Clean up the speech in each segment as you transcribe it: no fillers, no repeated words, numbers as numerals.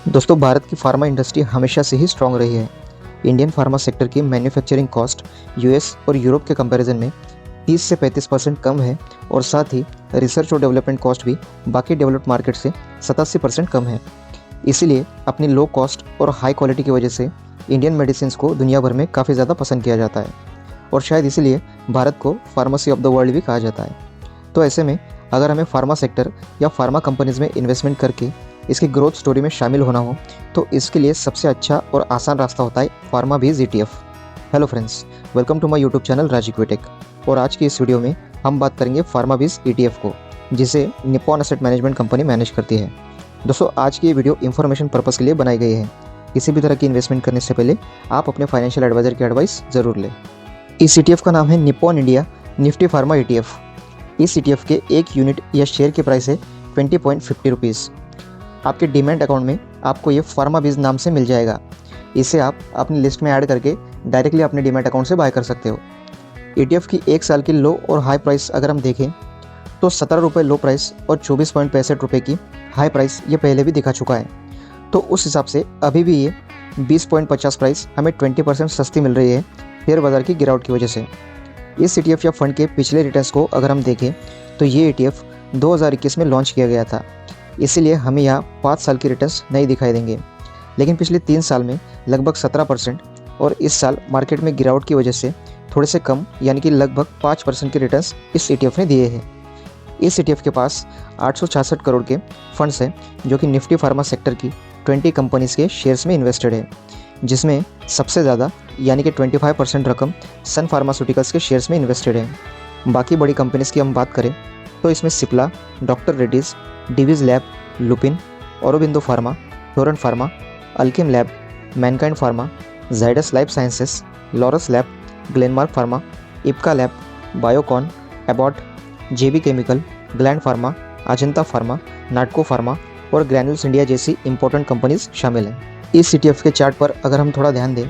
दोस्तों, भारत की pharma industry हमेशा से ही स्ट्रांग रही है। इंडियन फार्मा सेक्टर की मैन्युफैक्चरिंग कॉस्ट यूएस और यूरोप के कंपैरिजन में 30 से 35% कम है और साथ ही रिसर्च और डेवलपमेंट कॉस्ट भी बाकी डेवलप्ड मार्केट से 87% कम है। इसीलिए अपनी लो कॉस्ट और हाई क्वालिटी की वजह से इंडियन मेडिसिन को दुनिया भर में काफ़ी ज़्यादा पसंद किया जाता है और शायद इसीलिए भारत को फार्मेसी ऑफ द वर्ल्ड भी कहा जाता है। तो ऐसे में अगर हमें फार्मा सेक्टर या फार्मा कंपनीज़ में इन्वेस्टमेंट करके इसकी ग्रोथ स्टोरी में शामिल होना हो तो इसके लिए सबसे अच्छा और आसान रास्ता होता है फार्माबीज ETF। Hello friends, welcome to my YouTube channel Raj Equitech. और आज की इस वीडियो में हम बात करेंगे फार्माबीज ETF को, जिसे Nippon asset management company manage करती है। दोस्तों, आज की ये वीडियो इन्फॉर्मेशन पर्पज़ के लिए बनाई गई है। किसी भी तरह की इन्वेस्टमेंट करने से पहले आप अपने फाइनेंशियल एडवाइजर की एडवाइस ज़रूर लें। इस ETF का नाम है Nippon India Nifty pharma ETF। इस ETF के एक यूनिट या शेयर की प्राइस है 20.50 रुपीज़। आपके डीमैट अकाउंट में आपको ये फार्माबीज नाम से मिल जाएगा। इसे आप अपनी लिस्ट में ऐड करके डायरेक्टली अपने डीमैट अकाउंट से बाय कर सकते हो। ETF की एक साल की लो और हाई प्राइस अगर हम देखें तो 17 रुपये लो प्राइस और 24.65 रुपये की हाई प्राइस ये पहले भी दिखा चुका है। तो उस हिसाब से अभी भी ये 20.50 प्राइस हमें 20% सस्ती मिल रही है शेयर बाज़ार की गिरावट की वजह से। इस ETF या फंड के पिछले रिटर्न्स को अगर हम देखें तो ये ETF 2021 में लॉन्च किया गया था, इसीलिए हमें यहाँ 5 साल की रिटर्न्स नहीं दिखाई देंगे। लेकिन पिछले 3 साल में लगभग 17% और इस साल मार्केट में गिरावट की वजह से थोड़े से कम यानी कि लगभग 5% के रिटर्न्स इस ETF ने दिए हैं। इस ETF के पास 866 करोड़ के फंड्स हैं जो कि निफ्टी फार्मा सेक्टर की 20 कंपनीज़ के शेयर्स में इन्वेस्टेड है, जिसमें सबसे ज़्यादा यानी कि 25% रकम सन फार्मास्यूटिकल्स के शेयर्स में इन्वेस्टेड है। बाकी बड़ी कंपनीज़ की हम बात करें तो इसमें Cipla, doctor Reddy's, Divi's lab, Lupin, Aurobindo pharma, Torrent pharma, Alkem lab, Mankind pharma, Zydus life sciences, Laurus lab, Glenmark pharma, Ipca lab, Biocon, Abbott, JB chemical, Gland pharma, Ajanta pharma, Natco pharma और ग्रैन्यूल्स इंडिया जैसी इंपॉर्टेंट कंपनीज शामिल हैं। इस ETF के चार्ट पर अगर हम थोड़ा ध्यान दें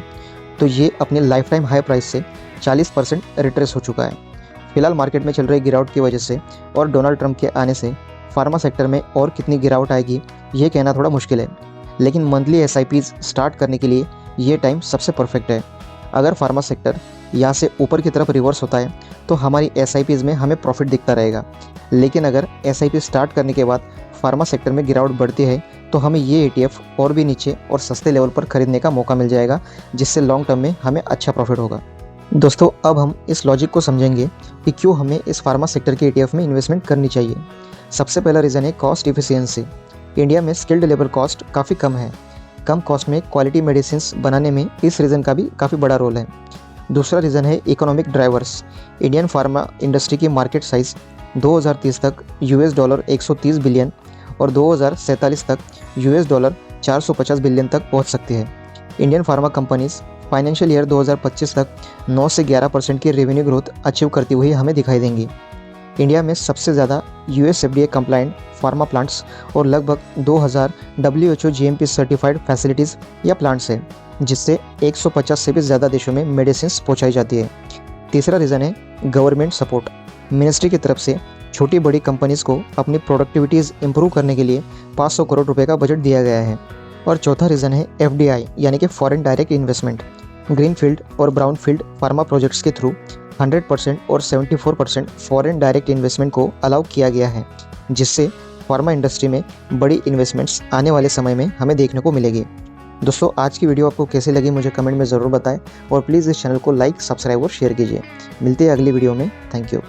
तो ये अपने लाइफ टाइम हाई प्राइस से 40% रिट्रेस हो चुका है। फिलहाल मार्केट में चल रही गिरावट की वजह से और डोनाल्ड ट्रंप के आने से फार्मा सेक्टर में और कितनी गिरावट आएगी ये कहना थोड़ा मुश्किल है, लेकिन मंथली SIPs स्टार्ट करने के लिए ये टाइम सबसे परफेक्ट है। अगर फार्मा सेक्टर यहाँ से ऊपर की तरफ रिवर्स होता है तो हमारी SIPs में हमें प्रॉफिट दिखता रहेगा, लेकिन अगर SIP स्टार्ट करने के बाद फार्मा सेक्टर में गिरावट बढ़ती है तो हमें ये ETF और भी नीचे और सस्ते लेवल पर खरीदने का मौका मिल जाएगा, जिससे लॉन्ग टर्म में हमें अच्छा प्रॉफिट होगा। दोस्तों, अब हम इस लॉजिक को समझेंगे कि क्यों हमें इस फार्मा सेक्टर के ETF में इन्वेस्टमेंट करनी चाहिए। सबसे पहला रीज़न है कॉस्ट इफिशियंसी। इंडिया में स्किल्ड लेबर कॉस्ट काफ़ी कम है। कम कॉस्ट में क्वालिटी मेडिसिन बनाने में इस रीज़न का भी काफ़ी बड़ा रोल है। दूसरा रीज़न है economic drivers. Indian pharma industry की मार्केट साइज़ 2030 तक $130 बिलियन और 2047 तक $450 बिलियन तक पहुंच सकती है। Indian pharma companies financial year 2025 तक 9 से 11% की रेवेन्यू ग्रोथ अचीव करती हुई हमें दिखाई देंगी। इंडिया में सबसे ज़्यादा US FDA compliant pharma plants और लगभग 2000 WHO GMP सर्टिफाइड फैसिलिटीज़ या प्लांट्स हैं, जिससे 150 से भी ज़्यादा देशों में मेडिसिन पहुंचाई जाती है। तीसरा रीज़न है गवर्नमेंट सपोर्ट। मिनिस्ट्री की तरफ से छोटी बड़ी कंपनीज़ को अपनी प्रोडक्टिविटीज़ इंप्रूव करने के लिए 500 करोड़ रुपए का बजट दिया गया है। और चौथा रीज़न है FDI यानी कि foreign direct investment. Green field और ब्राउन फील्ड फार्मा प्रोजेक्ट्स के थ्रू 100% और 74% फॉरेन डायरेक्ट इन्वेस्टमेंट को अलाउ किया गया है, जिससे फार्मा इंडस्ट्री में बड़ी इन्वेस्टमेंट्स आने वाले समय में हमें देखने को मिलेगी। दोस्तों, आज की वीडियो आपको कैसी लगी मुझे कमेंट में ज़रूर बताएं और प्लीज़ इस चैनल को लाइक, सब्सक्राइब और शेयर कीजिए। मिलते हैं अगली वीडियो में। Thank you.